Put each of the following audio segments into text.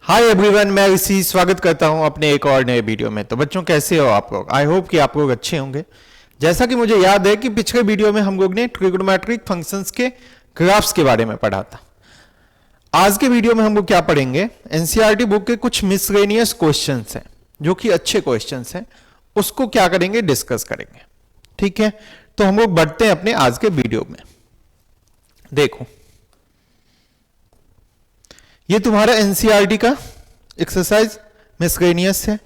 Hi everyone, मैं ऋषि स्वागत करता हूं अपने एक और नए वीडियो में। तो बच्चों, कैसे हो आप लोग? आई होप कि आप लोग अच्छे होंगे। जैसा कि मुझे याद है कि पिछले वीडियो में हम लोग ने ट्रिग्नोमेट्रिक फंक्शंस के ग्राफ्स के बारे में पढ़ा था। आज के वीडियो में हम लोग क्या पढ़ेंगे? एनसीईआरटी बुक के कुछ मिसलेनियस क्वेश्चंस हैं जो कि अच्छे क्वेश्चंस हैं, उसको क्या करेंगे, डिस्कस करेंगे। ठीक है, तो हम लोग बढ़ते हैं अपने आज के वीडियो में। देखो, ये तुम्हारा एनसीईआरटी का एक्सरसाइज मिसलेनियस है।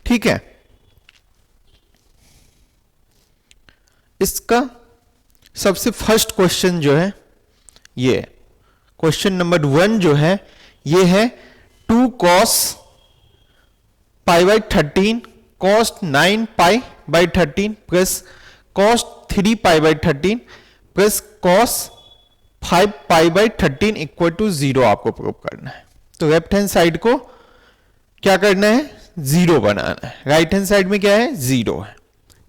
ठीक है, इसका सबसे फर्स्ट क्वेश्चन जो है, ये क्वेश्चन नंबर 1 जो है, ये है 2 cos pi by 13 cos 9 pi by 13 plus cos 3 pi by 13 plus cos 5 pi by 13 equal to 0 आपको प्रूव करना है। तो लेफ्ट हैंड साइड को क्या करना है? 0 बनाना है। राइट हैंड साइड में क्या है? 0 है।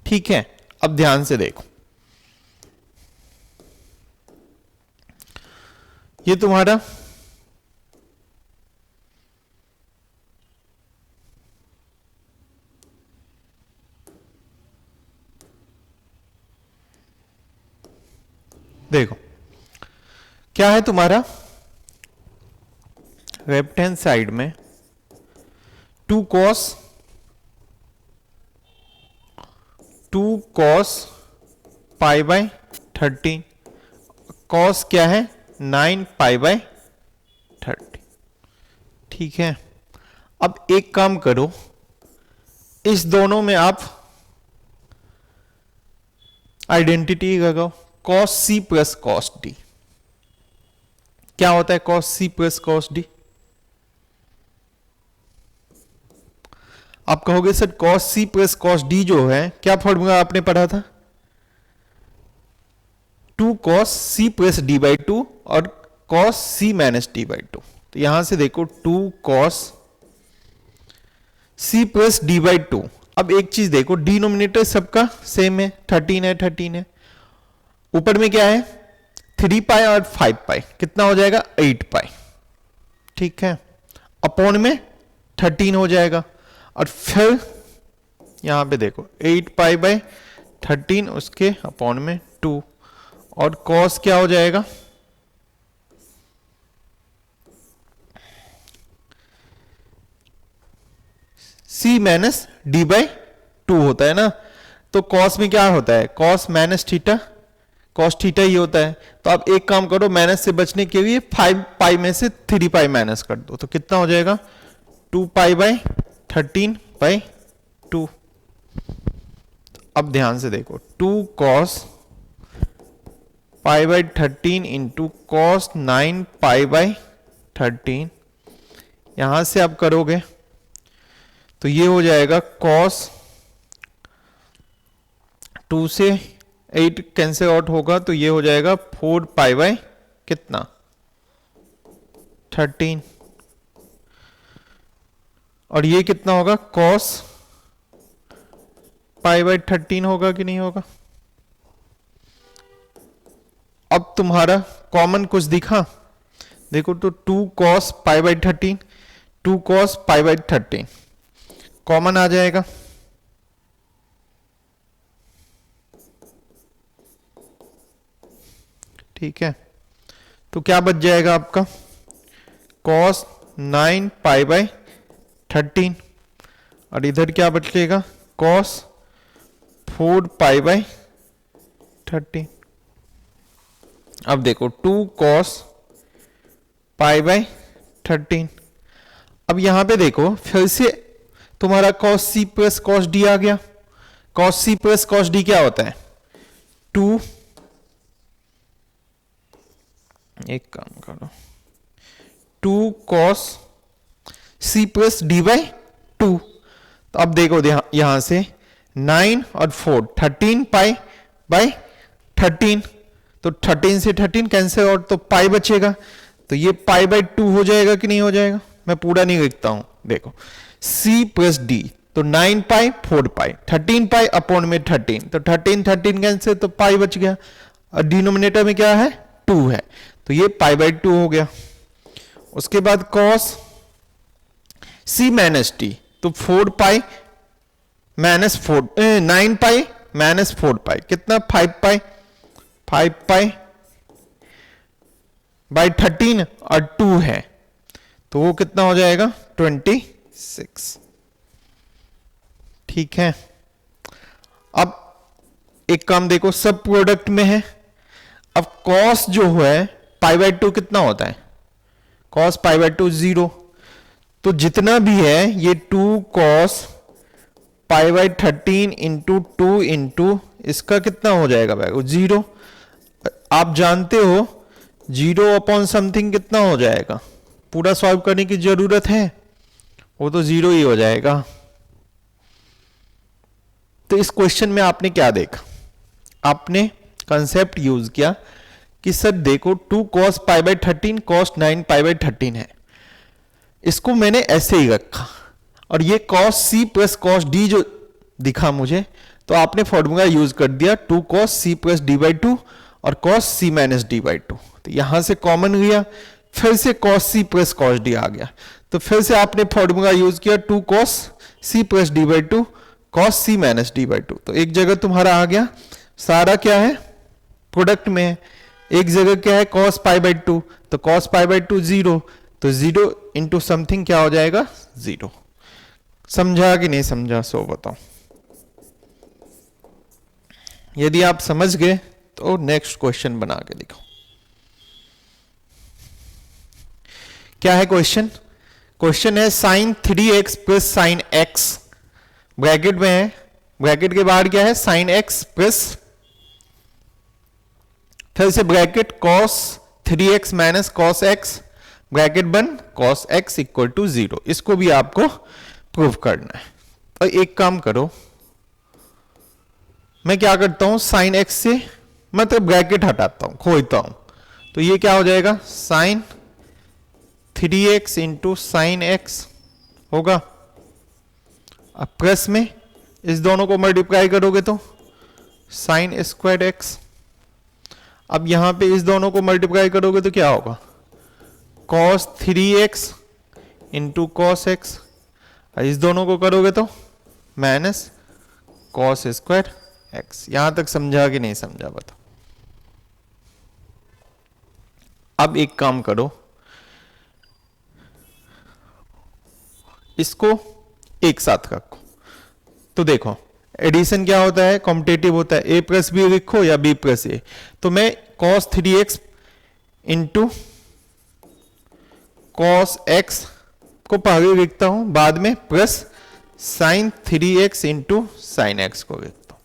ठीक है, अब ध्यान से देखो, ये तुम्हारा देखो क्या है, तुम्हारा लेफ्ट हैंड साइड में 2 cos पाई बाई 13, cos क्या है? 9 पाई बाई 30। ठीक है, अब एक काम करो, इस दोनों में आप आइडेंटिटी लगाओ। cos c plus cos d क्या होता है? cos c plus cos d। आप कहोगे sir cos c plus cos d जो है, क्या फॉर्मूला आपने पढ़ा था? 2 cos c plus d by 2 और cos c minus d by 2। तो यहां से देखो 2 cos c plus d by 2। अब एक चीज देखो, डिनोमिनेटर सबका सेम है, 13 है, 13 है। ऊपर में क्या है? 3 पाई और 5 पाई, कितना हो जाएगा? 8 पाई। ठीक है, अपॉन में 13 हो जाएगा, और फिर यहां पे देखो 8 पाई बाई 13 उसके अपॉन में 2, और cos क्या हो जाएगा? c माइनस डी बाई 2 होता है ना। तो cos में क्या होता है? cos minus theta, cos theta ही होता है। तो आप एक काम करो, माइनस से बचने के लिए 5 पाई में से 3 पाई माइनस कर दो, तो कितना हो जाएगा? 2 पाई बाई 13 बाई 2। अब ध्यान से देखो, 2 cos pi by 13 into cos 9 pi by 13, यहां से आप करोगे तो ये हो जाएगा cos 2 से 8 कैंसिल आउट होगा, तो ये हो जाएगा 4 पाई बाई कितना? 13। और ये कितना होगा? cos पाई बाई 13 होगा कि नहीं होगा? अब तुम्हारा कॉमन कुछ दिखा? देखो तो 2 cos pi by 13, 2 cos pi by 13 common आ जाएगा। ठीक है, तो क्या बच जाएगा आपका? cos 9 पाई बाई 13, और इधर क्या बचेगा? cos 4 pi by 13। अब देखो 2 cos पाई बाई 13। अब यहां पे देखो फिर से तुम्हारा cos c plus cos d आ गया। cos c plus cos d क्या होता है? 2, एक काम करो, 2 cos c plus d by 2। तो अब देखो यहां से 9 और 4, 13 पाई बाई 13, तो 13 से 13 कैंसिल और तो पाई बचेगा, तो ये पाई बाई 2 हो जाएगा कि नहीं हो जाएगा? मैं पूरा नहीं लिखता हूं, देखो c प्लस d, तो 9 पाई 4 पाई, 13 पाई अपॉन में 13, तो 13 13 कैंसिल, तो पाई बच गया, और डिनोमिनेटर में क्या है? 2 है, तो ये पाई बाई 2 हो गया। उसके बाद cos सी माइनस टी, तो 4 पाई माइनस 9 पाई माइनस 4 पाई कितना 5 पाई, 5 पाई बाई 13 और 2 है तो वो कितना हो जाएगा 26। ठीक है, अब एक काम देखो, सब प्रोडक्ट में है। अब कॉस जो है पाई बाई 2 कितना होता है, कॉस पाई बाई 2 0, तो जितना भी है ये 2 cos pi by 13 into 2 into इसका कितना हो जाएगा भाई 0। आप जानते हो 0 अपॉन समथिंग कितना हो जाएगा, पूरा सॉल्व करने की जरूरत है, वो तो 0 ही हो जाएगा। तो इस क्वेश्चन में आपने क्या देखा, आपने कंसेप्ट यूज किया कि सर देखो 2 cos pi by 13 cos 9 pi by 13 है, इसको मैंने ऐसे ही रखा और ये cos c plus cos d जो दिखा मुझे, तो आपने फॉर्मूला यूज कर दिया 2 cos c plus D by 2 और cos c minus D by 2, तो यहां से कॉमन लिया, फिर से cos c plus cos d आ गया, तो फिर से आपने फॉर्मूला यूज किया 2 cos c plus D by 2 cos c minus D by 2, तो एक जगह तुम्हारा आ गया, सारा क्या है प्रोडक्ट में है, एक जगह क्या है cos पाई बाई 2, तो cos पाई बाई 2 0, तो 0 इंटू समथिंग क्या हो जाएगा 0। समझा कि नहीं समझा सो बताओ, यदि आप समझ गए तो नेक्स्ट क्वेश्चन बना के दिखाओ। क्या है क्वेश्चन, क्वेश्चन है sine 3x plus sine x, bracket में है, ब्रैकेट के बाहर क्या है साइन x प्लस, फिर से bracket cos 3x minus cos x, bracket बंद cos x इक्वल टू 0, इसको भी आपको प्रूव करना है। और एक काम करो, मैं क्या करता हूं साइन x से मतलब ब्रैकेट हटाता हूं, खोजता हूं, तो ये क्या हो जाएगा sign 3x into sine x होगा, अब प्लस में इस दोनों को मल्टीप्लाई करोगे तो साइन स्क्वायर x, अब यहां पे इस दोनों को मल्टीप्लाई करोगे तो क्या होगा cos 3x into cos x, इस दोनों को करोगे तो माइनस cos स्क्वायर x। यहां तक समझा कि नहीं समझा बताओ। अब एक काम करो, इसको एक साथ रखो, तो देखो एडिशन क्या होता है कॉम्पिटेटिव होता है, a प्लस बी लिखो या b प्लस ए, तो मैं cos 3x into cos x को पहले लिखता हूं, बाद में plus sine 3x into sine x को लिखता हूं।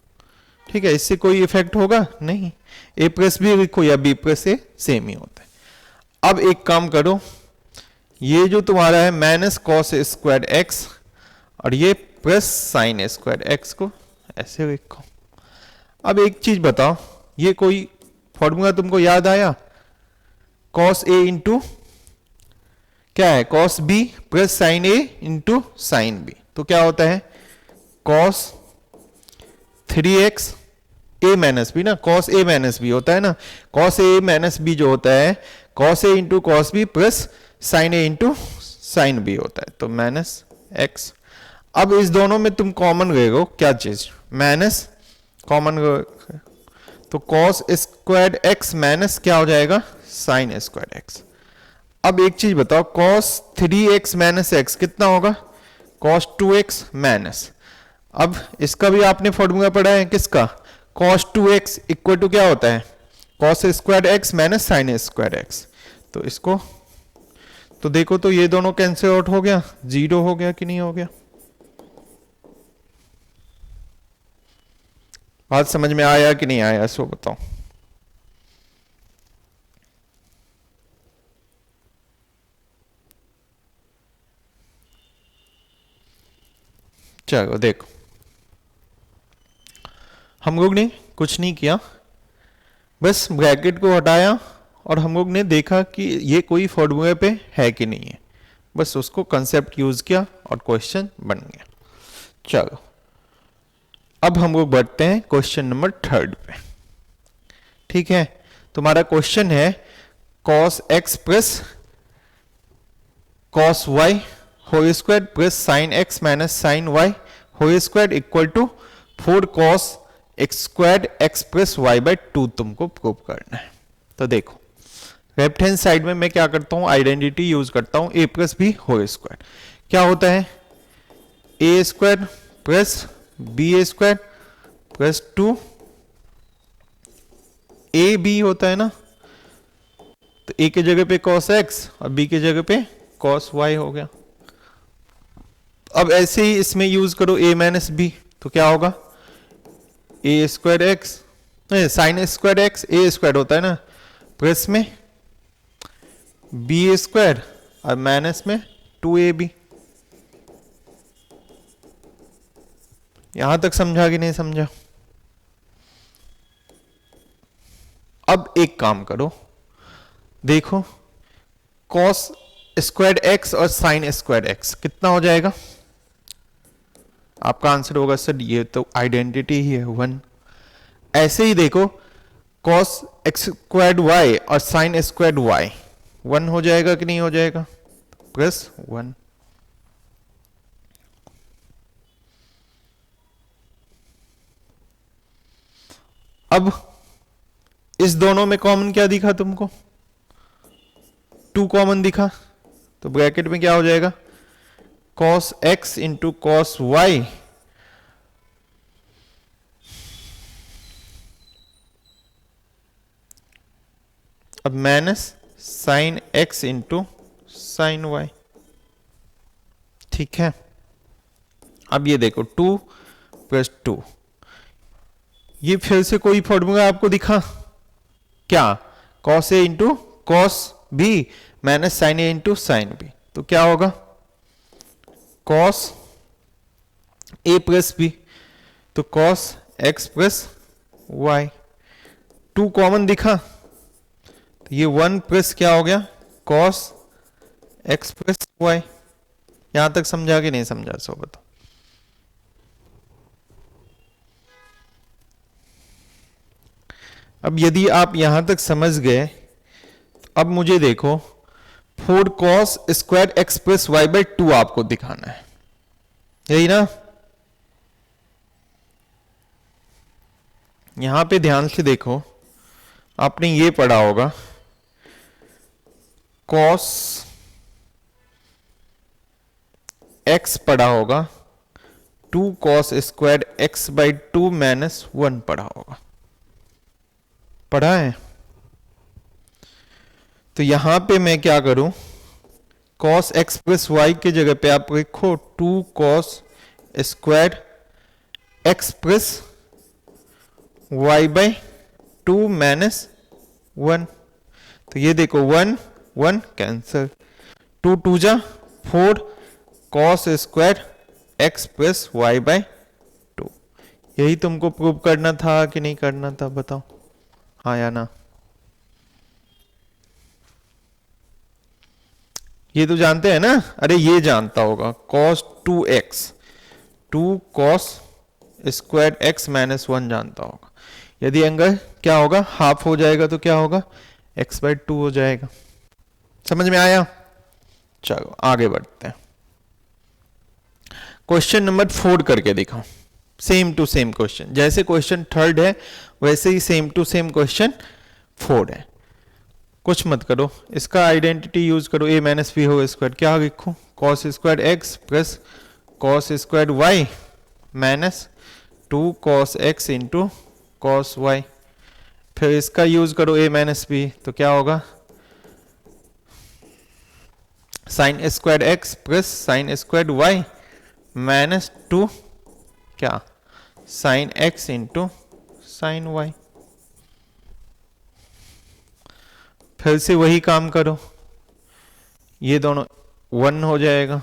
ठीक है, इससे कोई इफेक्ट होगा नहीं, a प्लस बी लिखो या b प्लस ए सेम ही होता है। अब एक काम करो, ये जो तुम्हारा है माइनस cos स्क्वायर x और ये प्लस साइन स्क्वायर एक्स को ऐसे लिखो। अब एक चीज बताओ, ये कोई फॉर्मूला तुमको याद आया, cos a इंटू क्या है cos b plus sine a into sine b, तो क्या होता है cos 3x a minus B ना, cos a माइनस बी होता है ना, cos a माइनस बी जो होता है cos a into cos b plus sine a into sine b होता है, तो माइनस x। अब इस दोनों में तुम कॉमन ले लो क्या चीज, माइनस कॉमन, तो cos स्क्वायर x माइनस क्या हो जाएगा साइन स्क्वायर x। अब एक चीज बताओ, cos 3x माइनस x कितना होगा cos 2x माइनस, अब इसका भी आपने फॉर्मूला पढ़ा है किसका, cos 2x इक्वल टू क्या होता है cos square x minus sign square x, तो इसको तो देखो तो ये दोनों कैंसिल आउट हो गया, 0 हो गया कि नहीं हो गया। बात समझ में आया कि नहीं आया सो बताओ। चलो देखो, हम लोग ने कुछ नहीं किया, बस ब्रैकेट को हटाया और हम लोग ने देखा कि ये कोई फॉर्मूले पे है कि नहीं है, बस उसको कंसेप्ट यूज किया और क्वेश्चन बन गया। चलो अब हम लोग बढ़ते हैं क्वेश्चन नंबर 3 पे। ठीक है, तुम्हारा क्वेश्चन है cos x प्लस cos y whole square plus sine X minus sine Y whole square equal to 4 cos X square x plus Y by 2 तुमको प्रूव करना है। तो देखो लेफ्ट हैंड साइड में मैं क्या करता हूं, आइडेंटिटी यूज करता हूं, A plus B whole square. क्या होता है, A square plus B A square plus 2 A B होता है ना, तो ए की जगह पे cos x और बी की जगह पे cos y हो गया। अब ऐसे ही इसमें यूज करो a माइनस बी, तो क्या होगा, a square x sine square x a square होता है ना, प्लस में बी स्क्वायर और माइनस में 2ab। यहां तक समझा कि नहीं समझा? अब एक काम करो, देखो cos स्क्वायर एक्स और साइन स्क्वायर एक्स कितना हो जाएगा? आपका आंसर होगा सर ये तो आइडेंटिटी ही है 1। ऐसे ही देखो cos एक्स स्क्वायर्ड वाई और साइन स्क्वायर्ड वाई 1 हो जाएगा कि नहीं हो जाएगा? प्लस 1। अब इस दोनों में कॉमन क्या दिखा तुमको? 2 कॉमन दिखा, तो ब्रैकेट में क्या हो जाएगा, cos x into cos y अब minus sine x into sine y। ठीक है, अब ये देखो 2 प्लस 2, ये फिर से कोई फॉर्मूला आपको दिखा क्या, cos a into cos b minus sine a into sine b, तो क्या होगा cos a प्लस b, तो cos x plus y। 2 common दिखा, तो ये 1 प्लस क्या हो गया cos x प्लस y। यहां तक समझा कि नहीं समझा, सो बताओ। अब यदि आप यहां तक समझ गए, तो अब मुझे देखो 4 cos square x plus Y by 2 आपको दिखाना है, यही ना? यहां पे ध्यान से देखो, आपने ये पढ़ा होगा cos x पढ़ा होगा, 2 cos square x by 2 minus 1 पढ़ा होगा, पढ़ा है? तो यहां पे मैं क्या करूं, cos x प्लस वाई की जगह पे आप लिखो 2 cos square x plus Y by 2 minus 1। तो ये देखो 1 1 कैंसिल, 2 2 जा 4 cos square x plus Y by 2। यही तुमको प्रूव करना था कि नहीं करना था, बताओ हाँ या ना? ये तो जानते हैं ना, अरे ये जानता होगा cos 2x 2 cos square x minus 1 जानता होगा। यदि एंगल क्या होगा, हाफ हो जाएगा, तो क्या होगा x बाई 2 हो जाएगा। समझ में आया? चलो आगे बढ़ते हैं, क्वेश्चन नंबर 4 करके दिखाओ। सेम टू सेम क्वेश्चन, जैसे क्वेश्चन 3 है वैसे ही सेम टू सेम क्वेश्चन 4 है। कुछ मत करो, इसका आइडेंटिटी यूज करो, a minus B whole square. क्या लिखो, cos square x plus cos square Y minus 2 cos x into cos y। फिर इसका यूज करो a माइनस बी, तो क्या होगा sine square x plus sine square Y minus 2 क्या sine x into sine Y. फिर से वही काम करो, ये दोनों 1 हो जाएगा,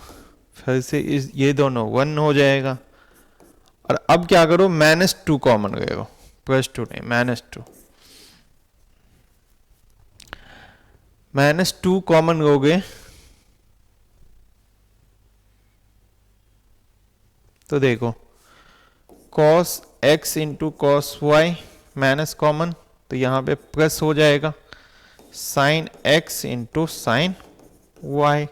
फिर से ये दोनों 1 हो जाएगा, और अब क्या करो माइनस 2 कॉमन ले लो, प्लस 2 नहीं माइनस 2, माइनस 2 कॉमन लोगे तो देखो cos x into cos Y minus common, तो यहां पे प्लस हो जाएगा sine x into sine Y.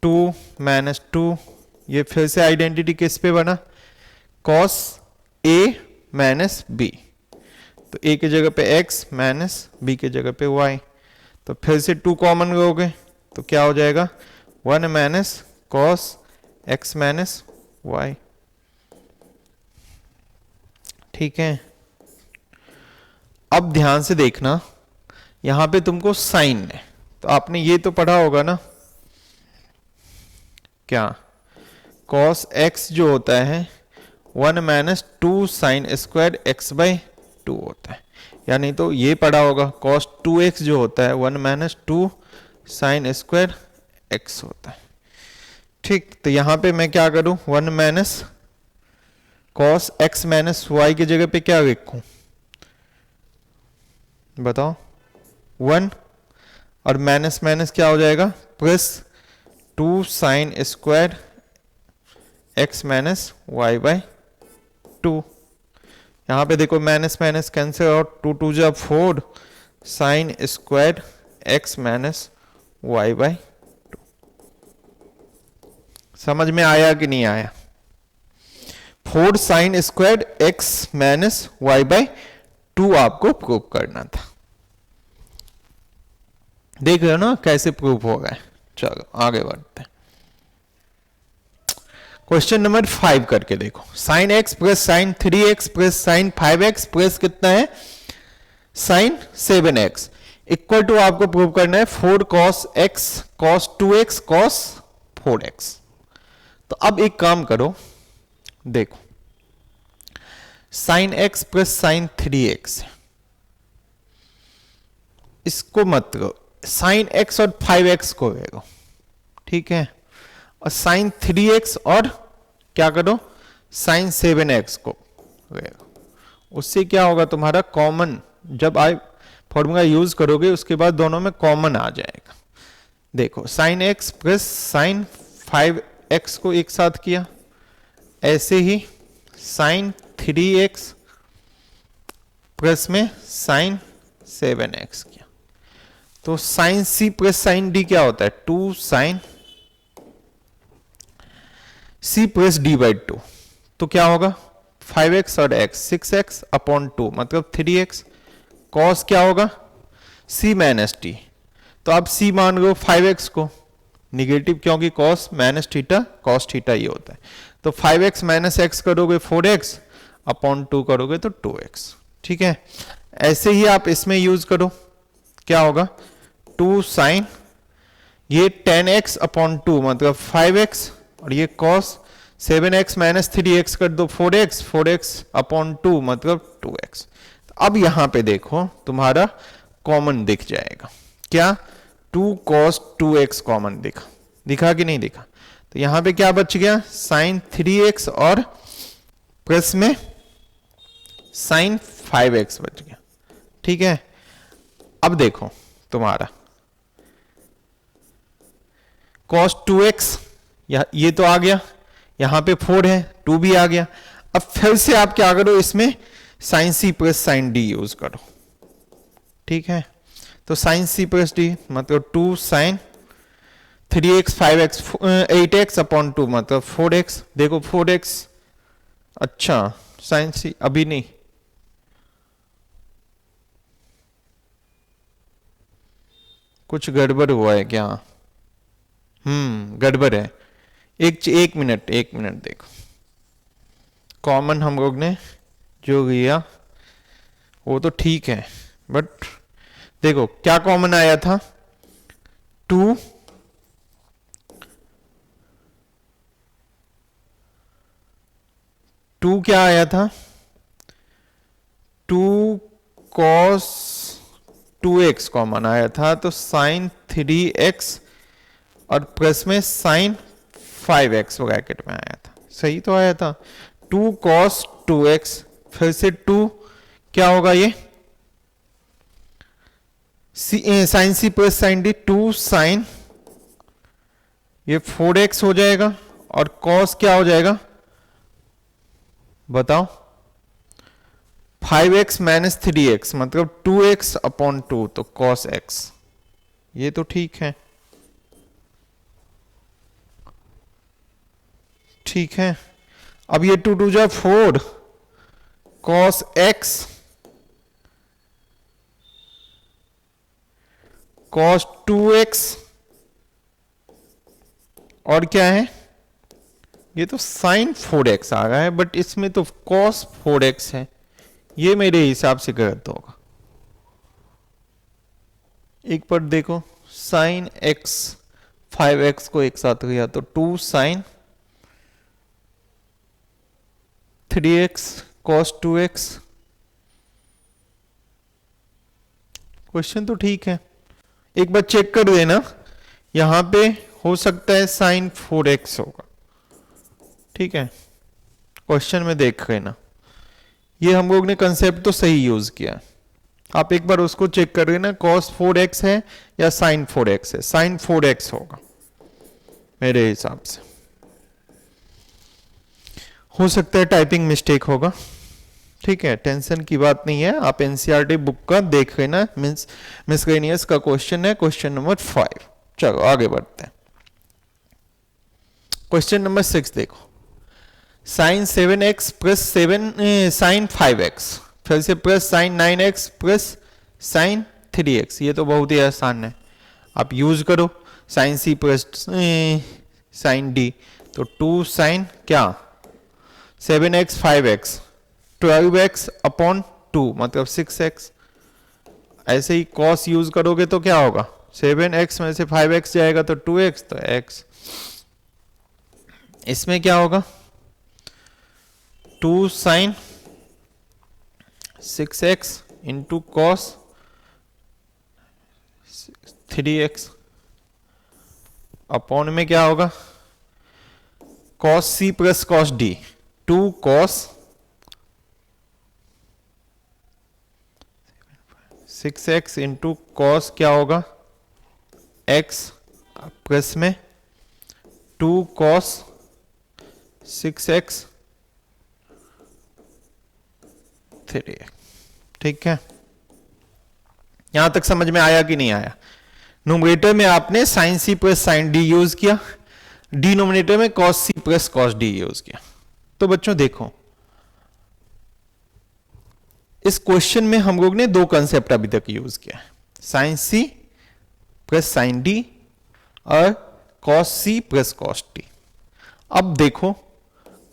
2 minus 2, ये फिर से आइडेंटिटी किस पे बना, कॉस ए माइनस बी, तो ए की जगह पे x माइनस बी की जगह पे y, तो फिर से 2 कॉमन लोगे तो क्या हो जाएगा 1 minus cos x minus y। ठीक है, अब ध्यान से देखना, यहां पे तुमको साइन है, तो आपने ये तो पढ़ा होगा ना, क्या कॉस x जो होता है 1 minus 2 sine square x by 2 होता है, यानी तो ये पढ़ा होगा कॉस 2x जो होता है 1 माइनस 2 साइन स्क्वायर x होता है। ठीक, तो यहां पे मैं क्या करूं, 1 minus cos x minus Y की जगह पे क्या लिखूं, बताओ 1, और माइनस माइनस क्या हो जाएगा plus 2 sine square x minus Y by 2। यहां पे देखो माइनस माइनस कैंसिल और 2 2 जा 4 sine square x minus Y by 2। समझ में आया कि नहीं आया, 4 sine square x minus Y by 2 आपको प्रूव करना था। देख रहे हो ना कैसे प्रूव हो गए। चलो आगे बढ़ते हैं, क्वेश्चन नंबर 5 करके देखो, sine x plus sine 3x plus sine 5x plus कितना है साइन 7x इक्वल टू आपको प्रूव करना है 4 cos x cos 2x cos 4x। तो अब एक काम करो, देखो sine x plus sine 3x, इसको मत लो, साइन x और 5x को ले लो, ठीक है, और साइन 3x और क्या करो साइन 7x को ले लो, उससे क्या होगा तुम्हारा कॉमन, जब आप फॉर्मूला यूज करोगे उसके बाद दोनों में कॉमन आ जाएगा। देखो sine x plus sine 5x को एक साथ किया, ऐसे ही साइन 3x प्लस में साइन 7x किया, तो sine c plus sine d क्या होता है 2 sine c plus D by 2, तो क्या होगा 5x और x 6x अपॉन 2 मतलब 3x, कॉस क्या होगा c माइनस टी, तो आप c मान लो 5x को निगेटिव, क्योंकि cos minus theta cos theta ये होता है, तो 5x माइनस x करोगे 4x अपॉन 2 करोगे तो 2x। ठीक है, ऐसे ही आप इसमें यूज करो, क्या होगा 2 साइन ये 10x अपॉन 2 मतलब 5x, और ये cos 7x माइनस 3x कर दो 4x, 4x अपॉन 2 मतलब 2x। अब यहां पे देखो तुम्हारा कॉमन दिख जाएगा, क्या 2 cos 2x कॉमन दिखा कि नहीं दिखा, तो यहां पे क्या बच गया साइन 3x और प्लस में साइन 5x बच गया। ठीक है, अब देखो तुम्हारा cos 2x ये तो आ गया, यहां पे 4 है 2 भी आ गया, अब फिर से आप क्या करो इसमें sine c plus sine d use करो। ठीक है, तो साइन c प्लस d मतलब 2 sign 3x 5x 8x upon 2 मतलब 4x, देखो 4x, अच्छा साइन c अभी नहीं, कुछ गड़बड़ हुआ है क्या, गड़बड़ है, एक मिनट देखो, कॉमन हम लोग ने जो लिया वो तो ठीक है, बट देखो क्या कॉमन आया था 2 क्या आया था 2 cos 2x कॉमन आया था, तो साइन 3x और प्लस में साइन 5x ब्रैकेट में आया था, सही तो आया था 2 cos 2x, फिर से 2 क्या होगा ये sine c plus sine d 2 sine ये 4x हो जाएगा, और cos क्या हो जाएगा बताओ 5x माइनस 3x मतलब 2x अपॉन 2 तो cos x, ये तो ठीक है। ठीक है। अब ये 2 2 जा 4 cos x cos 2x और क्या है, ये तो sin 4x आ रहा है, बट इसमें तो cos 4x है, ये मेरे हिसाब से गलत होगा। एक पर देखो, sin x 5x को एक साथ लिया तो 2 sin 3x cos 2x। Question तो ठीक है, एक बार चेक कर देना, यहां पे हो सकता है sin 4x होगा, ठीक है। क्वेश्चन में देख लेना, ये हम लोग ने कंसेप्ट तो सही यूज किया, आप एक बार उसको चेक कर लेना, cos 4x है या sin 4x है, sin 4x होगा मेरे हिसाब से। हो सकता है टाइपिंग मिस्टेक होगा, ठीक है, टेंशन की बात नहीं है, आप एनसीईआरटी बुक का देख लेना। मिसलेनियस का क्वेश्चन है, क्वेश्चन नंबर 5। चलो आगे बढ़ते हैं। क्वेश्चन नंबर 6 देखो, sin 7x plus sin 5x, फिर से plus sin 9x plus sin 3x, ये तो बहुत ही आसान है, आप यूज करो। sin c plus sin d, तो 2 sin क्या 7x 5x 12x अपॉन 2 मतलब 6x। ऐसे ही cos यूज करोगे तो क्या होगा, 7x में से 5x जाएगा तो 2x, तो x। इसमें क्या होगा, 2 sin 6x into cos 3x upon में क्या होगा, cos c plus cos d, 2 cos 6x into cos क्या होगा x प्लस में 2 cos 6x 3x, ठीक है। यहां तक समझ में आया कि नहीं आया? न्यूमरेटर में आपने sin c plus sin d use किया, डिनोमिनेटर में cos c plus cos d use किया। तो बच्चों देखो, इस क्वेश्चन में हम लोग ने दो कंसेप्ट अभी तक यूज किया है, sin c plus sin d और cos c plus cos d। अब देखो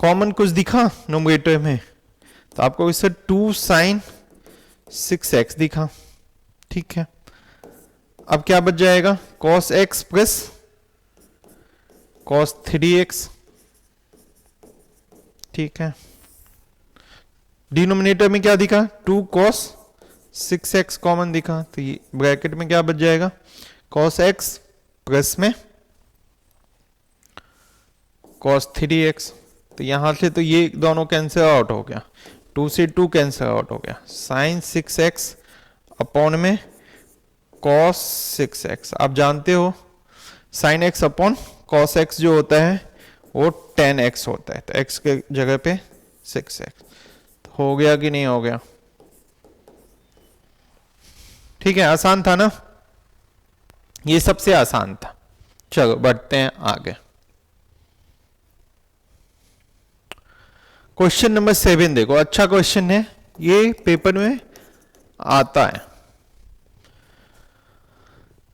कॉमन कुछ दिखा न्यूमरेटर में, तो आपको इससे 2 sin 6x दिखा, ठीक है। अब क्या बच जाएगा, cos x प्लस cos 3x, ठीक है। डिनोमिनेटर में क्या दिखा, 2 cos 6x कॉमन दिखा, तो ये ब्रैकेट में क्या बच जाएगा, cos x प्लस में cos 3x। तो यहां से तो ये दोनों कैंसिल आउट हो गया, 2 से 2 कैंसिल आउट हो गया, sin 6x अपॉन में cos 6x। आप जानते हो sin x upon cos x जो होता है वो tan x होता है, तो x के जगह पे 6x। हो गया कि नहीं हो गया, ठीक है, आसान था ना, ये सबसे आसान था। चलो बढ़ते हैं आगे। क्वेश्चन नंबर 7 देखो, अच्छा क्वेश्चन है, ये पेपर में आता है।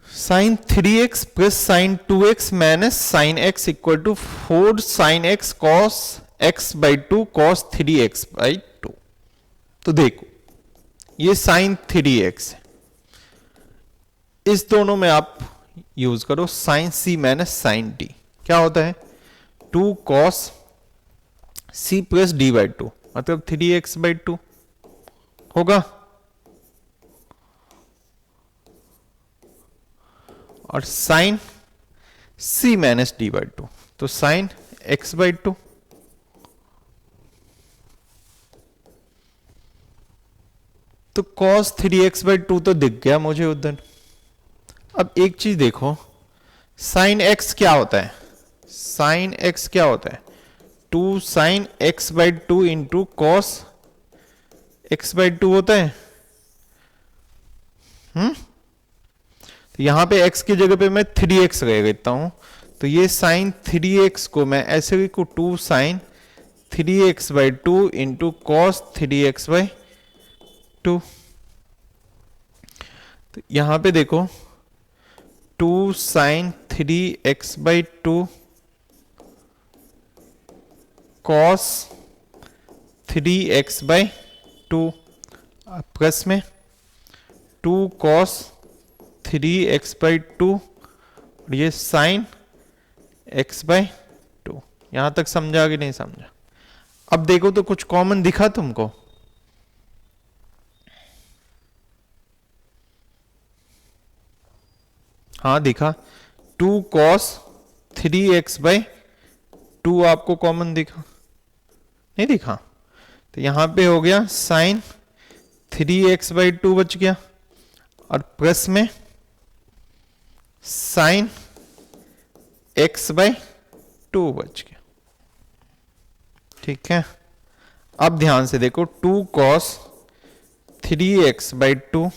sin 3x plus sin 2x minus sin x equal to 4 sin x cos x by 2 cos 3x by 2। तो देखो ये sin 3x है, इस दोनों में आप यूज करो sin c minus sin d, क्या होता है 2 cos c plus d by 2 मतलब 3x बाई 2 होगा, और sin c minus d by 2 तो sin x बाई 2। तो cos 3x बाई 2 तो दिख गया मुझे उधर। अब एक चीज देखो, sin x क्या होता है, sin x क्या होता है 2 sin x by 2 into cos x by 2 होता है। तो यहां पे x की जगह पे मैं 3x ले लेता हूं, तो ये साइन 3x को मैं ऐसे लिखूं 2 sign 3x/2 into cos 3x/2। तो यहां पे देखो 2 sign 3x/2 cos 3x/2 plus में 2 कॉस 3x/2 और ये साइन x/2। यहां तक समझा कि नहीं समझा? अब देखो तो कुछ कॉमन दिखा तुमको? हाँ दिखा, 2 cos 3x/2 आपको कॉमन दिखा? नहीं दिखा? तो यहां पे हो गया साइन 3x/2 बच गया और प्लस में साइन x/2 बच गया। ठीक है, अब ध्यान से देखो 2 cos 3x/2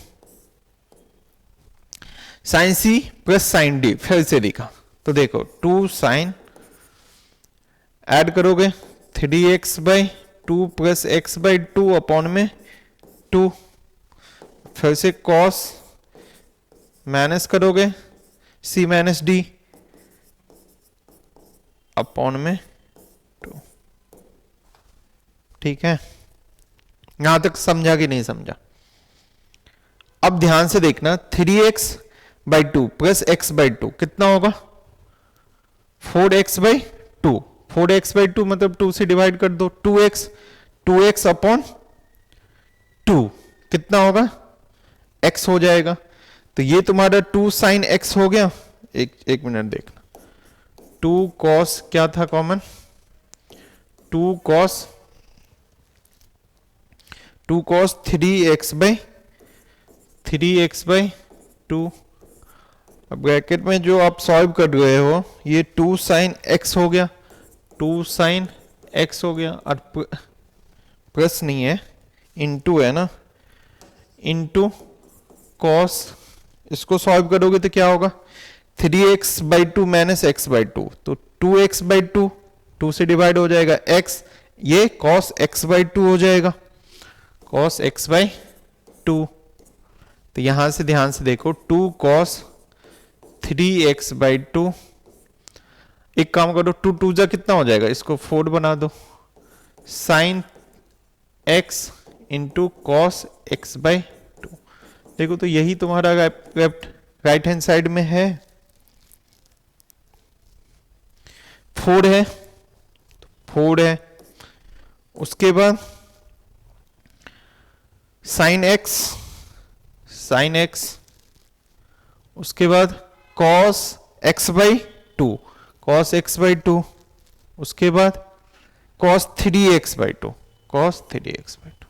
sine C plus sine D फिर से लिखा। तो देखो 2 साइन ऐड करोगे 3x/2 प्लस x/2 अपॉन में 2, फिर से cos माइनस करोगे c माइनस डी अपॉन में 2। ठीक है, यहां तक समझा कि नहीं समझा? अब ध्यान से देखना 3x/2 प्लस x/2 कितना होगा? 4x/2। 4x/2 मतलब 2 से डिवाइड कर दो, 2x अपॉन 2 कितना होगा? x हो जाएगा। तो ये तुम्हारा 2 साइन x हो गया। एक मिनट देखना, 2 cos क्या था कॉमन? 2 cos 3x/2। अब ब्रैकेट में जो आप सॉल्व कर रहे हो ये 2 साइन x हो गया, 2 साइन x हो गया और प्लस नहीं है, इनटू है ना, इनटू cos। इसको सॉल्व करोगे तो क्या होगा? 3x/2 माइनस x/2, तो 2x/2 2 से डिवाइड हो जाएगा x, ये cos x/2 हो जाएगा, cos x/2। तो यहां से ध्यान से देखो 2 cos 3x/2, एक काम करो 2 2 जा कितना हो जाएगा? इसको 4 बना दो, sign x into cos x/2। देखो तो यही तुम्हारा राइट हैंड साइड में है, 4 है, 4 है। उसके बाद साइन x, उसके बाद cos x/2, cos x/2, उसके बाद cos 3x/2, cos 3x/2।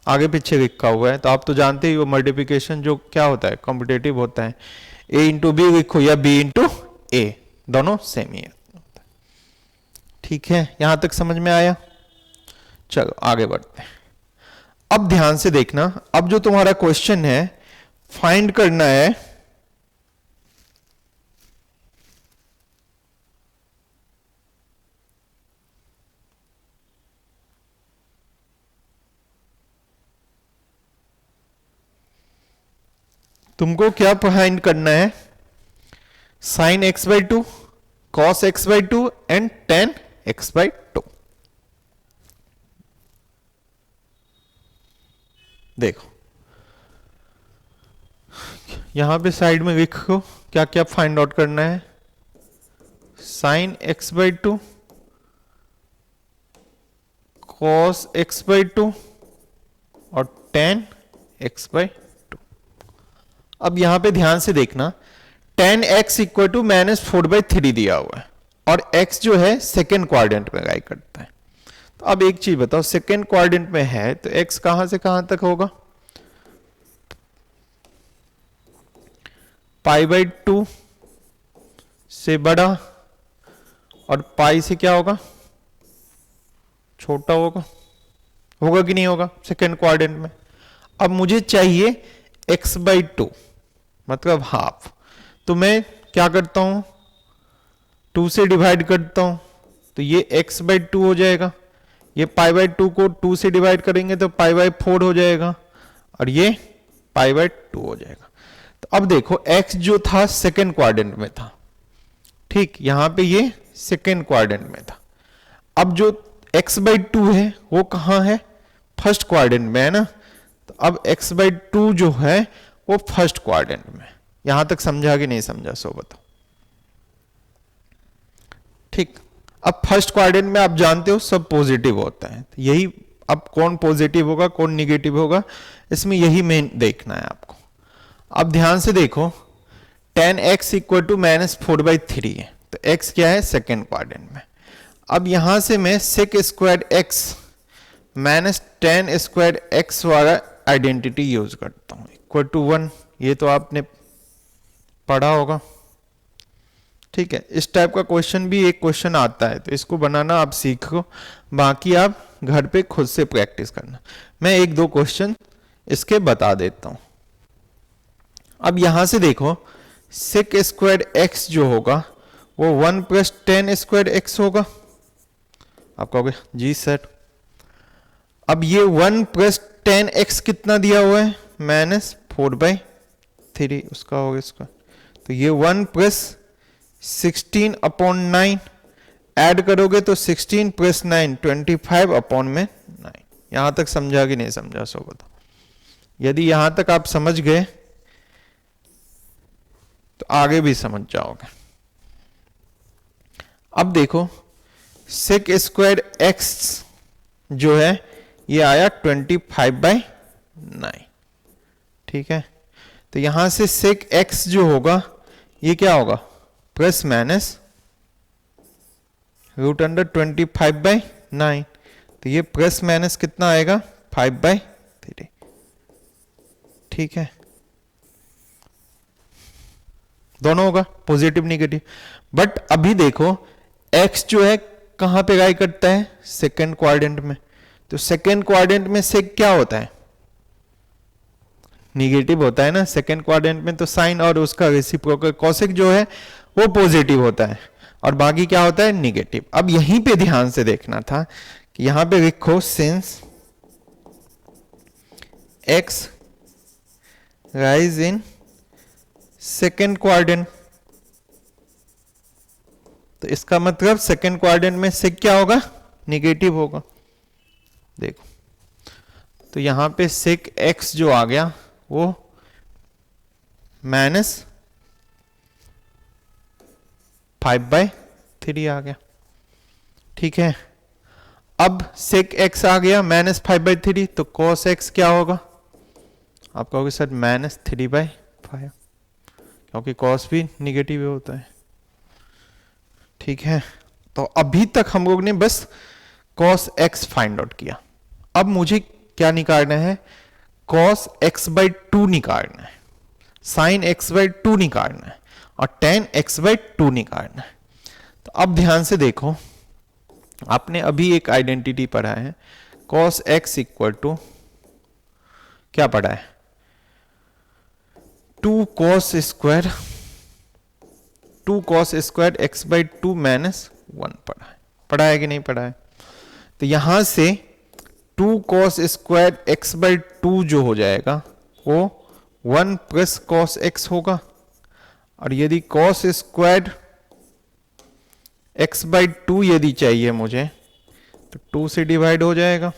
आगे पीछे लिखा हुआ है तो आप तो जानते ही हो मल्टीप्लिकेशन जो क्या होता है, कॉम्पिटेटिव होता है, a इंटू बी लिखो या b इंटू ए, दोनों सेम ही है। ठीक है, यहां तक समझ में आया? चलो आगे बढ़ते हैं। अब ध्यान से देखना, अब जो तुम्हारा क्वेश्चन है फाइंड करना है तुमको क्या फाइंड करना है? Sine x/2, cos x/2 and tan x/2। देखो यहां पे साइड में लिखो क्या क्या फाइंड आउट करना है। साइन x/2, cos x/2 और tan x/2। अब यहां पे ध्यान से देखना, tan x इक्वल टू -4/3 दिया हुआ है और x जो है सेकेंड क्वाड्रेंट में लाई करता है। तो अब एक चीज बताओ, सेकेंड क्वाड्रेंट में है तो x कहां से कहां तक होगा? π/2 से बड़ा और पाई से क्या होगा? छोटा होगा। होगा कि नहीं होगा सेकेंड क्वाड्रेंट में? अब मुझे चाहिए x/2 मतलब हाफ, तो मैं क्या करता हूं, 2 से डिवाइड करता हूं तो ये x/2 हो जाएगा, ये π/2 को 2 से डिवाइड करेंगे तो π/4 हो जाएगा और ये π/2 हो जाएगा। तो अब देखो x जो था सेकेंड क्वाड्रेंट में था, ठीक, यहां पे ये सेकेंड क्वाड्रेंट में था। अब जो x/2 है वो कहां है, फर्स्ट क्वाड्रेंट में है ना, तो अब x/2 जो है वो फर्स्ट क्वाड्रेंट में। यहां तक समझा कि नहीं समझा सो बताओ। ठीक, अब फर्स्ट क्वाड्रेंट में आप जानते हो सब पॉजिटिव होता है, तो यही अब कौन पॉजिटिव होगा कौन निगेटिव होगा इसमें यही मेन देखना है आपको। अब ध्यान से देखो tan x इक्वल टू -4/3 है, तो x क्या है सेकेंड क्वाड्रेंट में। अब यहां से मैं sec square x minus tan square x वाला आइडेंटिटी यूज करता हूं इक्वल टू 1, ये तो आपने पढ़ा होगा, ठीक है। इस टाइप का क्वेश्चन भी एक क्वेश्चन आता है, तो इसको बनाना आप सीखो, बाकी आप घर पे खुद से प्रैक्टिस करना। मैं एक दो क्वेश्चन इसके बता देता हूं। अब यहां से देखो sec स्क्वायर x जो होगा वो 1 प्लस tan स्क्वायर x होगा। आप कहोगे जी सर, अब ये 1 प्लस tan x कितना दिया हुआ है -4/3 उसका होगा इसका, तो ये 1 प्लस 16/9 ऐड करोगे तो 16 प्लस 9 25/9। यहां तक समझा कि नहीं समझा सो बताओ। यदि यहां तक आप समझ गए तो आगे भी समझ जाओगे। अब देखो sec स्क्वायर x जो है ये आया 25/9, ठीक है। तो यहां से sec x जो होगा ये क्या होगा प्लस माइनस √25/9, तो ये प्लस माइनस कितना आएगा 5/3, ठीक है। दोनों होगा पॉजिटिव निगेटिव। बट अभी देखो x जो है कहां पे लाई करता है सेकेंड क्वाड्रेंट में, तो सेकेंड क्वाड्रेंट में सेक क्या होता है निगेटिव होता है ना सेकेंड क्वाड्रेंट में, तो साइन और उसका रेसिप्रोकल कोसेक जो है वो पॉजिटिव होता है और बाकी क्या होता है निगेटिव। अब यहीं पे ध्यान से देखना था कि यहां पे लिखो since x rise in second quadrant, तो इसका मतलब सेकेंड क्वाड्रेंट में सेक क्या होगा निगेटिव होगा। देखो तो यहां पे सेक x जो आ गया वो -5/3 आ गया, ठीक है। अब sec x आ गया -5/3, तो cos x क्या होगा, आप कहोगे सर -3/5, क्योंकि cos भी निगेटिव होता है, ठीक है। तो अभी तक हम लोग ने बस cos x फाइंड आउट किया। अब मुझे क्या निकालना है cos x/2 निकालना है, sin x/2 निकालना है और tan x/2 निकालना है। तो अब ध्यान से देखो आपने अभी एक आइडेंटिटी पढ़ा है cos x इक्वल टू क्या पढ़ा है 2 cos स्क्वायर x/2 -1 पढ़ा है कि नहीं पढ़ा है। तो यहां से 2 cos स्क्वायर x/2 जो हो जाएगा वो 1 प्लस cos x होगा, और यदि cos स्क्वायर x/2 यदि चाहिए मुझे तो 2 से डिवाइड हो जाएगा।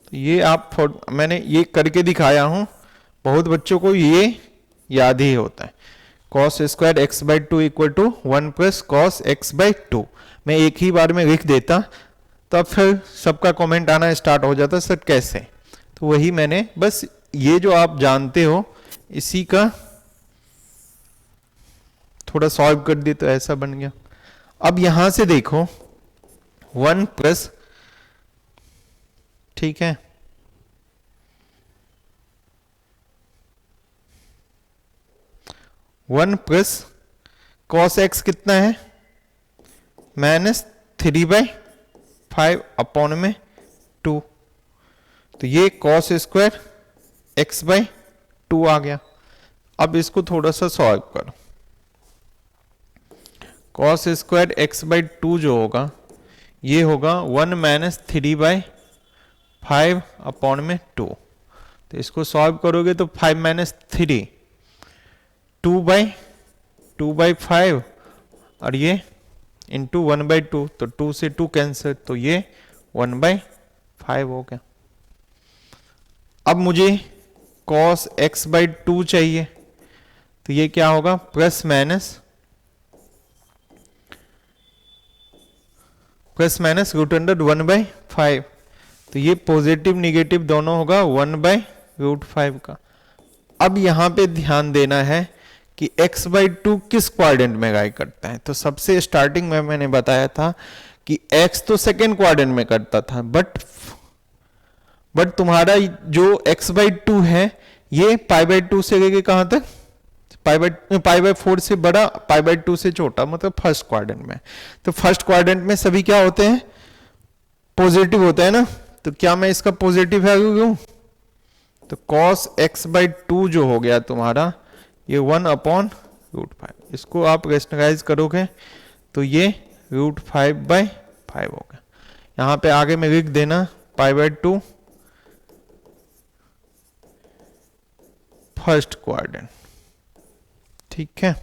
तो ये मैंने ये करके दिखाया हूं, बहुत बच्चों को ये याद ही होता है। cos square x/2 equal to 1 plus cos x/2 मैं एक ही बार में लिख देता, तब फिर सबका कमेंट आना स्टार्ट हो जाता सर कैसे। तो वही मैंने बस ये जो आप जानते हो इसी का थोड़ा सॉल्व कर दी तो ऐसा बन गया। अब यहां से देखो 1 प्लस, ठीक है, वन प्लस cos x कितना है -3/5/2, तो ये cos स्क्वायर x/2 आ गया। अब इसको थोड़ा सा सॉल्व करो। Cos square x by two जो होगा ये होगा 1 माइनस 3/5 अपॉन में 2। तो इसको सॉल्व करोगे तो 5 माइनस 3 2/5 और ये इंटू 1/2, तो 2 से 2 कैंसिल, तो ये 1/5 हो गया। अब मुझे cos x बाई 2 चाहिए, तो ये क्या होगा प्लस माइनस रूट अंडर 1/5, तो ये पॉजिटिव निगेटिव दोनों होगा 1/√5 का। अब यहां पे ध्यान देना है कि x बाई 2 किस क्वाड्रेंट में गाइड करता है। तो सबसे स्टार्टिंग में मैंने बताया था कि x तो सेकेंड क्वाड्रेंट में करता था, बट तुम्हारा जो x बाई 2 है ये पाई बाई 2 से लेके कहां तक, पाई बाई 4 से बड़ा, पाई बाई 2 से छोटा, मतलब फर्स्ट क्वाड्रेंट में। तो फर्स्ट क्वाड्रेंट में सभी क्या होते हैं, पॉजिटिव होता है ना। तो क्या मैं इसका पॉजिटिव वैल्यू लूं, तो cos x बाई 2 जो हो गया तुम्हारा ये 1/√5, इसको आप रेशनलाइज करोगे तो ये √5/5 हो गया। यहां पे आगे में लिख देना पाई बाई 2 फर्स्ट क्वाड्रेंट, ठीक है।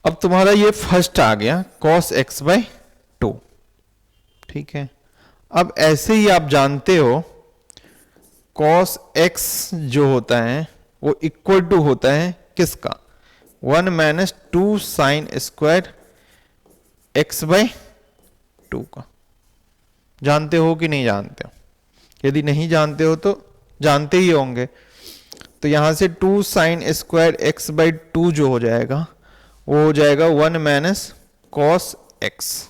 अब तुम्हारा ये फर्स्ट आ गया cos x बाई 2, ठीक है। अब ऐसे ही आप जानते हो cos x जो होता है वो इक्वल टू होता है किसका, 1 minus 2 sine square x by 2 का। जानते हो कि नहीं जानते हो, यदि नहीं जानते हो तो जानते ही होंगे। तो यहां से 2 साइन स्क्वायर x बाई 2 जो हो जाएगा वो हो जाएगा 1 माइनस कॉस x।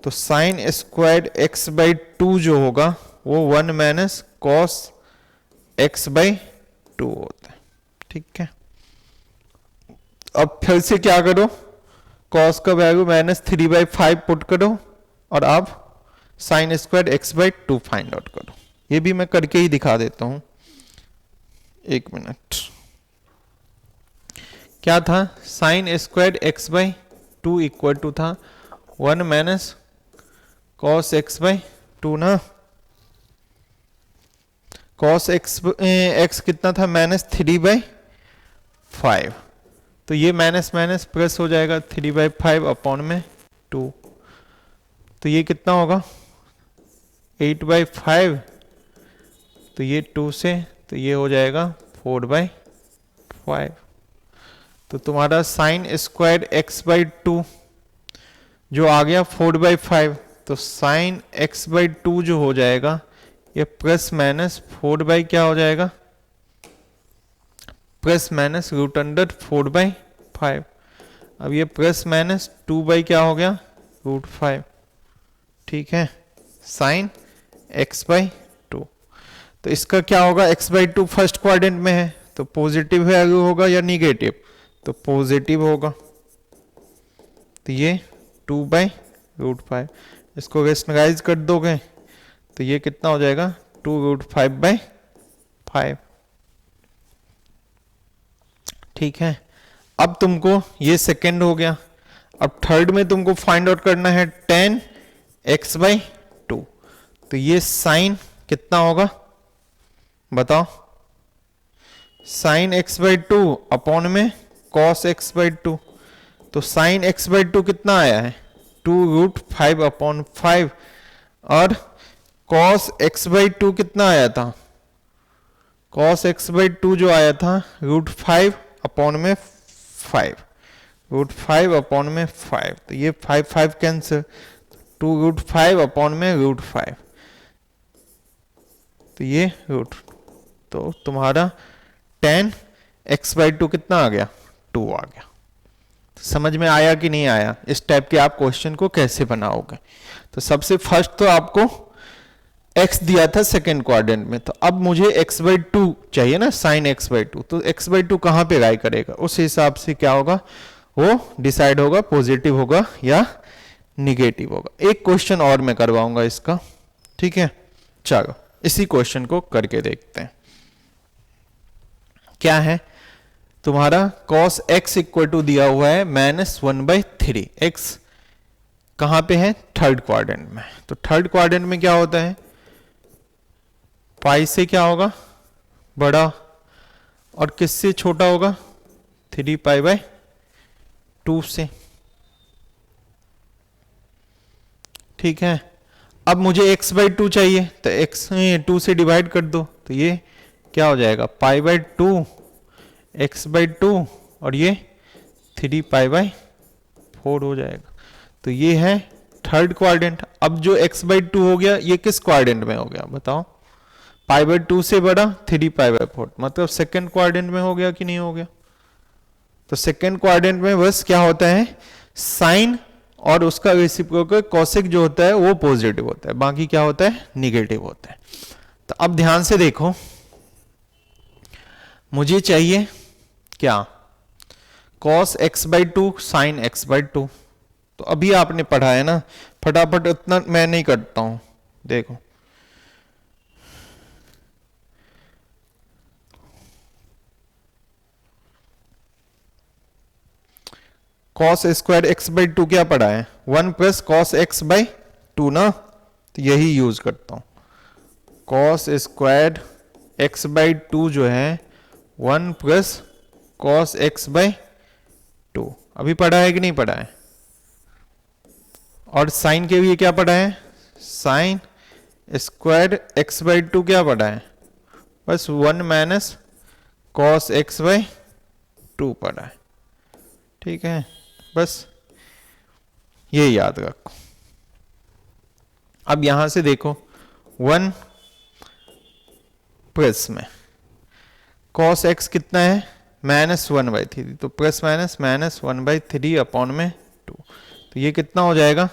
तो साइन स्क्वायर x बाई 2 जो होगा वो 1 माइनस कॉस x बाई 2 होता है, ठीक है। अब फिर से क्या करो, कॉस का वैल्यू -3/5 पुट करो और आप sign square x by 2 find out करो। ये भी मैं करके ही दिखा देता हूं, एक मिनट। क्या था, sine square x by 2 equal to था 1 माइनस कॉस x बाई 2 ना। कॉस x कितना था, -3/5, तो ये माइनस माइनस प्लस हो जाएगा 3/5 अपॉन में 2, तो ये कितना होगा 8/5, तो ये 2 से, तो ये हो जाएगा 4/5। तो तुम्हारा साइन स्क्वायर x बाई 2 जो आ गया 4/5, तो साइन x बाई 2 जो हो जाएगा ये प्लस माइनस 4 बाई क्या हो जाएगा, प्लस माइनस रूट अंडर 4/5। अब ये प्लस माइनस 2 बाई क्या हो गया √5, ठीक है, साइन x बाई 2। तो इसका क्या होगा, x बाई 2 फर्स्ट क्वाड्रेंट में है तो पॉजिटिव वैल्यू होगा या निगेटिव, तो पॉजिटिव होगा। तो ये 2/√5, इसको रेशनलाइज कर दोगे तो ये कितना हो जाएगा 2√5/5, ठीक है। अब तुमको ये सेकंड हो गया। अब थर्ड में तुमको फाइंड आउट करना है tan x बाई 2, तो ये साइन कितना होगा बताओ, साइन x बाई 2 अपॉन में cos x बाई 2, तो साइन x बाई 2 कितना आया है 2√5/5, और cos x बाई 2 कितना आया था, cos x बाई 2 जो आया था √5 अपॉन में 5, √5 अपॉन में 5, तो ये 5 कैंसिल, 2√5 अपॉन में √5, तो ये तो तुम्हारा tan x बाई 2 कितना आ गया 2 आ गया। तो समझ में आया कि नहीं आया, इस टाइप के आप क्वेश्चन को कैसे बनाओगे। तो सबसे फर्स्ट तो आपको x दिया था सेकेंड क्वाड्रेंट में, तो अब मुझे x बाई 2 चाहिए ना, साइन x बाई 2, तो x बाई 2 कहां पे राय करेगा, उस हिसाब से क्या होगा वो डिसाइड होगा, पॉजिटिव होगा या निगेटिव होगा। एक क्वेश्चन और मैं करवाऊंगा इसका, ठीक है। चलो इसी क्वेश्चन को करके देखते हैं। क्या है तुम्हारा, cos x इक्वल टू दिया हुआ है -1/3। x कहां पे है, थर्ड क्वाड्रेंट में। तो थर्ड क्वाड्रेंट में क्या होता है, पाई से क्या होगा बड़ा, और किससे छोटा होगा, 3π/2 से, ठीक है। अब मुझे x/2 चाहिए, तो x 2 से डिवाइड कर दो, तो ये क्या हो जाएगा, π/2 x/2, और ये 3π/4 हो जाएगा। तो ये है थर्ड क्वाड्रेंट। अब जो x/2 हो गया, ये किस क्वाड्रेंट में हो गया बताओ, π/2 से बड़ा 3π/4, मतलब सेकंड क्वाड्रेंट में हो गया कि नहीं हो गया। तो सेकंड क्वाड्रेंट में बस क्या होता है, साइन और उसका रेसिप्रोकल कोसेक जो होता है वो पॉजिटिव होता है, बाकी क्या होता है, निगेटिव होता है। तो अब ध्यान से देखो, मुझे चाहिए क्या, cos x/2 sin x/2। तो अभी आपने पढ़ा है ना, फटाफट उतना मैं नहीं करता हूं, देखो cos स्क्वायर x/2 क्या पढ़ा है, 1 + cos x/2 ना, तो यही यूज करता हूं। cos स्क्वायर x/2 जो है 1 + cos x/2, अभी पढ़ा है कि नहीं पढ़ा है। और साइन के लिए क्या पढ़ा है, साइन स्क्वायर x/2 क्या पढ़ा है, बस 1 - cos x/2 पढ़ा है, ठीक है। बस ये याद रखो। अब यहां से देखो 1 प्लस में cos x कितना है, -1/3, तो प्लस माइनस -1/3/2, तो ये कितना हो जाएगा,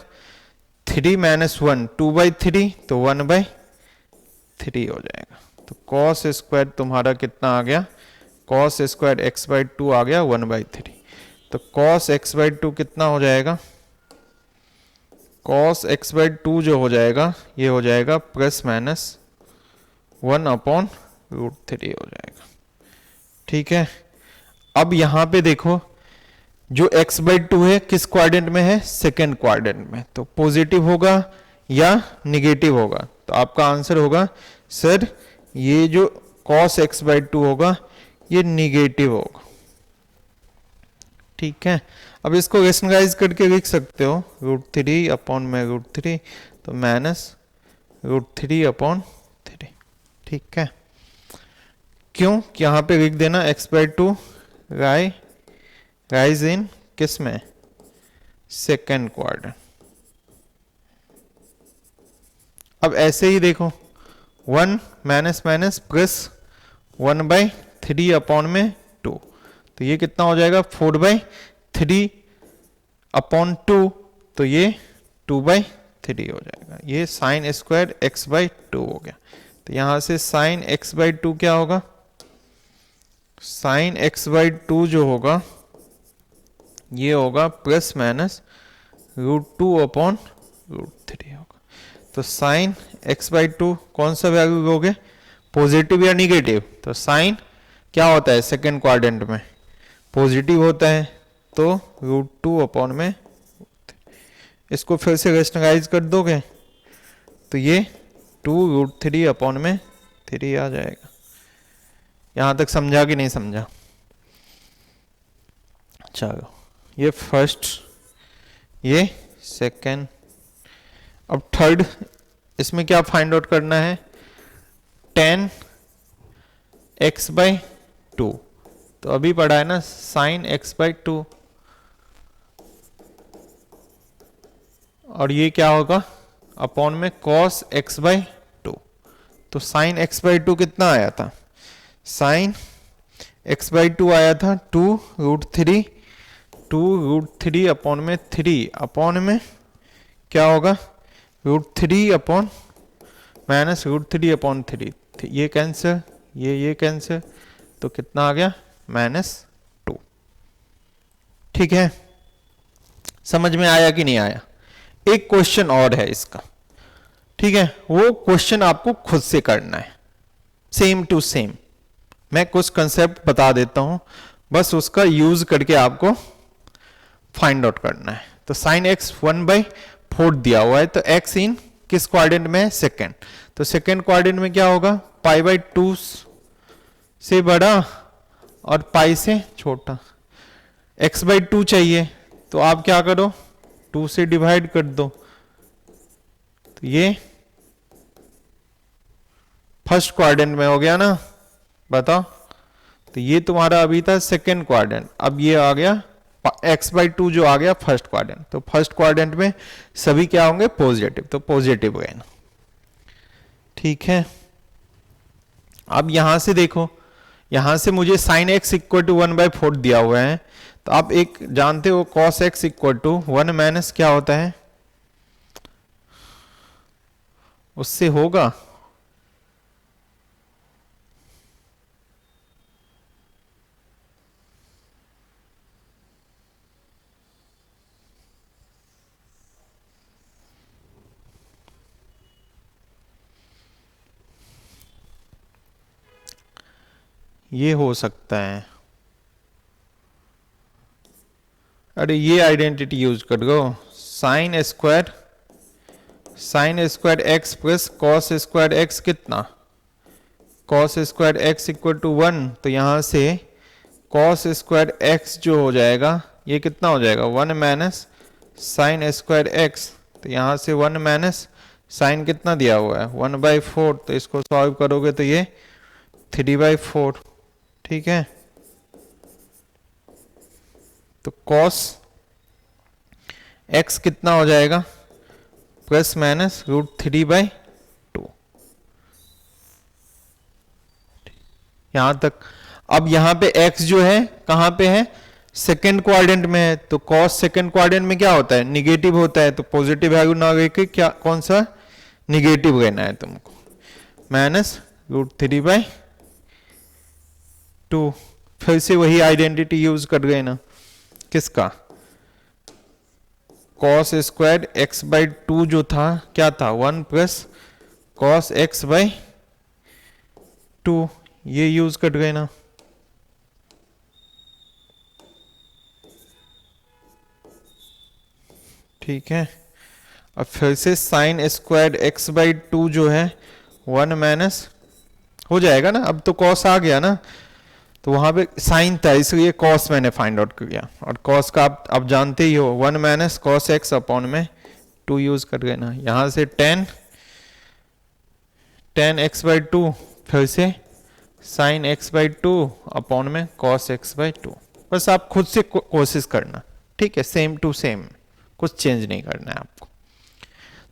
3 - 1 2/3, तो 1/3 हो जाएगा। तो cos स्क्वायर तुम्हारा कितना आ गया, cos स्क्वायर x/2 आ गया 1/3। तो cos x/2 कितना हो जाएगा, cos x/2 जो हो जाएगा, ये हो जाएगा +(1/√3) हो जाएगा, ठीक है। अब यहां पे देखो, जो x/2 है किस क्वाड्रेंट में है, सेकेंड क्वाड्रेंट में, तो पॉजिटिव होगा या निगेटिव होगा। तो आपका आंसर होगा सर ये जो cos x/2 होगा ये निगेटिव होगा, ठीक है। अब इसको रेशनलाइज करके लिख सकते हो, √3/√3, तो -√3/3, ठीक है। क्यों, यहां पे लिख देना x/2 राइज इन किस में, सेकेंड क्वाड्रेंट। अब ऐसे ही देखो 1 - प्लस 1/3/2, तो ये कितना हो जाएगा, 4/3/2, तो ये 2/3 हो जाएगा। ये साइन स्क्वायर x/2 हो गया। तो यहां से साइन x/2 क्या होगा, साइन x/2 जो होगा ये होगा ±√2/√3 होगा। तो साइन x/2 कौन सा वैल्यू लोगे, पॉजिटिव या निगेटिव, तो साइन क्या होता है सेकेंड क्वाड्रेंट में, पॉजिटिव होता है, तो √2/, इसको फिर से रेशनलाइज कर दोगे तो ये 2√3/3 आ जाएगा। यहां तक समझा कि नहीं समझा, चलो ये फर्स्ट, ये सेकेंड। अब थर्ड, इसमें क्या फाइंड आउट करना है, tan x/2, तो अभी पढ़ा है ना साइन x/2, और ये क्या होगा अपॉन में cos x/2। तो साइन x/2 कितना आया था, साइन x/2 आया था 2√3 अपॉन में 3 अपॉन में क्या होगा, √3 -√3/3, ये कैंसर, ये कैंसर, तो कितना आ गया, -2, ठीक है। समझ में आया कि नहीं आया, एक क्वेश्चन और है इसका, ठीक है, वो क्वेश्चन आपको खुद से करना है, सेम टू सेम। मैं कुछ कंसेप्ट बता देता हूं, बस उसका यूज करके आपको फाइंड आउट करना है। तो साइन एक्स 1/4 दिया हुआ है, तो एक्स इन किस क्वाड्रेंट में है, सेकेंड। तो सेकेंड क्वाड्रेंट में क्या होगा, π/2 से बड़ा और पाई से छोटा। x/2 चाहिए, तो आप क्या करो, 2 से डिवाइड कर दो, तो ये फर्स्ट क्वाड्रेंट में हो गया ना, बताओ। तो ये तुम्हारा अभी था सेकेंड क्वाड्रेंट, अब ये आ गया x/2 जो आ गया फर्स्ट क्वाड्रेंट। तो फर्स्ट क्वाड्रेंट में सभी क्या होंगे, पॉजिटिव, तो पॉजिटिव गए ना, ठीक है। अब यहां से देखो, यहां से मुझे साइन एक्स इक्वल टू 1/4 दिया हुआ है, तो आप एक जानते हो cos X equal to 1 minus क्या होता है, उससे होगा ये हो सकता है, अरे ये आइडेंटिटी यूज कर दो, sine square x plus cos square x कितना, cos square x equal to 1, तो यहां से कॉस स्क्वायर एक्स जो हो जाएगा ये कितना हो जाएगा, 1 माइनस साइन स्क्वायर एक्स, तो यहां से 1 माइनस साइन कितना दिया हुआ है 1/4, तो इसको सॉल्व करोगे तो ये 3/4, ठीक है। तो कॉस एक्स कितना हो जाएगा, प्लस माइनस √3/2, यहां तक। अब यहां पे x जो है कहां पे है, सेकेंड क्वाड्रेंट में है, तो कॉस सेकेंड क्वाड्रेंट में क्या होता है, निगेटिव होता है, तो पॉजिटिव वैल्यू ना लेके क्या कौन सा निगेटिव लेना है तुमको, माइनस √3/2। फिर से वही आइडेंटिटी यूज कर गए ना, किसका, कॉस स्क्वायर x/2 जो था क्या था, 1 प्लस कॉस x/2, ये यूज कर गए ना, ठीक है। अब फिर से साइन स्क्वायर x/2 जो है 1 माइनस हो जाएगा ना, अब तो कॉस आ गया ना, तो वहां पे साइन था इसलिए कॉस मैंने फाइंड आउट किया, और कॉस का आप जानते ही हो 1 माइनस कॉस एक्स अपॉन में 2 यूज कर गए ना, यहां से tan x/2, फिर से साइन x/2 अपॉन में कॉस x/2। बस आप खुद से कोशिश करना, ठीक है, सेम टू सेम, कुछ चेंज नहीं करना है आपको।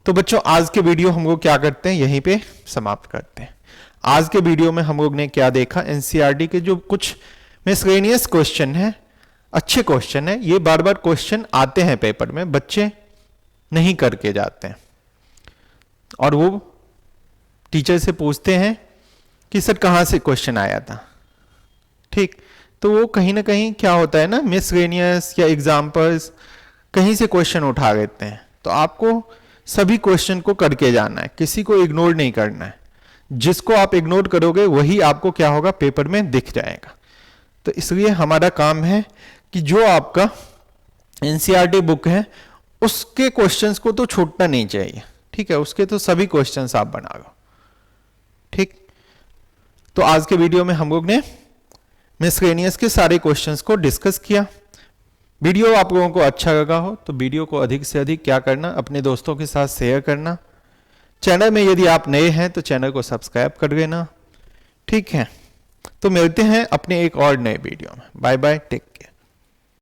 तो बच्चों आज के वीडियो हम लोग क्या करते हैं, यहीं पे समाप्त करते हैं। आज के वीडियो में हम लोग ने क्या देखा, एनसीईआरटी के जो कुछ मिसलेनियस क्वेश्चन है, अच्छे क्वेश्चन है, ये बार बार क्वेश्चन आते हैं पेपर में, बच्चे नहीं करके जाते हैं और वो टीचर से पूछते हैं कि सर कहाँ से क्वेश्चन आया था, ठीक। तो वो कहीं ना कहीं क्या होता है ना, मिसलेनियस या एग्जाम्पल्स कहीं से क्वेश्चन उठा लेते हैं। तो आपको सभी क्वेश्चन को करके जाना है, किसी को इग्नोर नहीं करना है, जिसको आप इग्नोर करोगे वही आपको क्या होगा, पेपर में दिख जाएगा। तो इसलिए हमारा काम है कि जो आपका एनसीईआरटी बुक है उसके क्वेश्चंस को तो छूटना नहीं चाहिए, ठीक है, उसके तो सभी क्वेश्चंस आप बना लो, ठीक। तो आज के वीडियो में हम लोग ने मिसलेनियस के सारे क्वेश्चंस को डिस्कस किया। वीडियो आप लोगों को अच्छा लगा हो तो वीडियो को अधिक से अधिक क्या करना, अपने दोस्तों के साथ शेयर करना। चैनल में यदि आप नए हैं तो चैनल को सब्सक्राइब कर लेना, ठीक है। तो मिलते हैं अपने एक और नए वीडियो में, बाय बाय, टेक केयर।